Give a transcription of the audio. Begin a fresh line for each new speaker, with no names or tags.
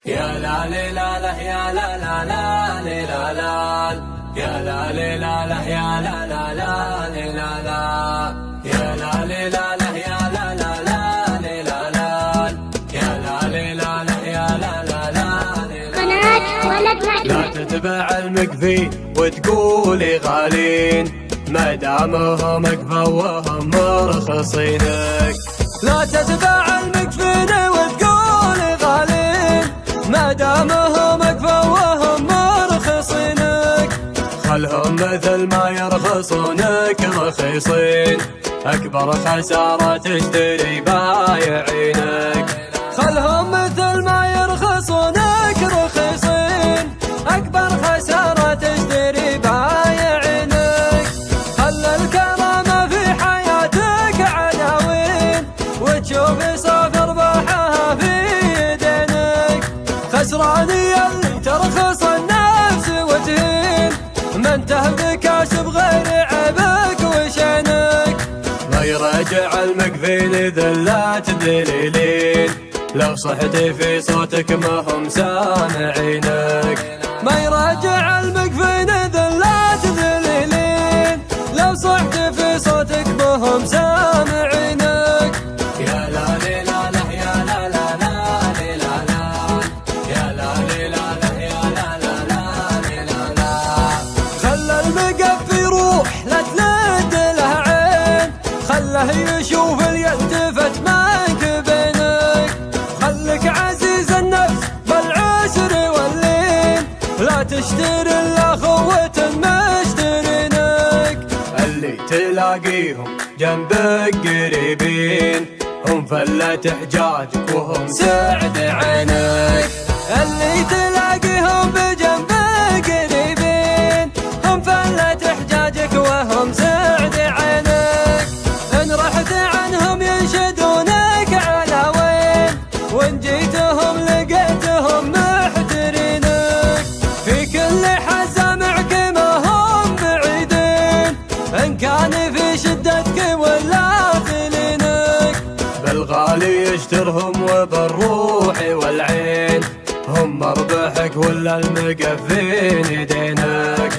يا لا لا لا يا لا لا لا لا لا يا لا لا لا يا لا لا لا لا لا يا لا لا لا يا لا لا لا لا يا لا لا لا يا لا لا لا
قناة ولد معلومات.
لا تتبع المكفي وتقولي غالين ما دامهم مكفى وهم مرخصينك. لا تتبع المكفين وتقولي غالين ما دامهم مكفى وهم مرخصينك. خلهم مثل ما يرخصونك رخيصين، أكبر خسارة تشتري بايعينك. خلهم مثل ما يرخصونك رخيصين، أكبر خسارة تشتري بايعينك. خل الكرامة في حياتك عناوين وتشوف صافي ربحها في يدينك. خسراني اللي ترخص النفس وتهين من تهبك كاسب غير عيبك وشينك. ما يراجع المكفين ذلات دليلين، لو صحت في صوتك ما هم سامعينك. ما يراجع المكفين ذلات دليلين، لو صحت في صوتك ما هم سامعينك. يا لا لا لا يا لا لا لا لا يا لا لا يا لا لا لا. خلى المقفي روح لا تلد له عين، خله يشوف اليلتفت منك بينك. خلك عزيز النفس بالعسر واللين، لا تشتري الا خوة مشترينك. اللي تلاقيهم جنبك قريبين هم فلة حجاجك وهم سعد عينك. اللي تلاقيهم بجنبك قريبين هم فلة حجاجك وهم سعد عينك. ان رحت عنهم ينشدونك على وين، وان جيتهم لقيتهم محترينك. في كل حزة معك ما هم بعيدين، ان كان في شدتك ولا في لينك. بالغالي يشترهم وبالروح والعين، هم مربحك ولا المقفين يدينك.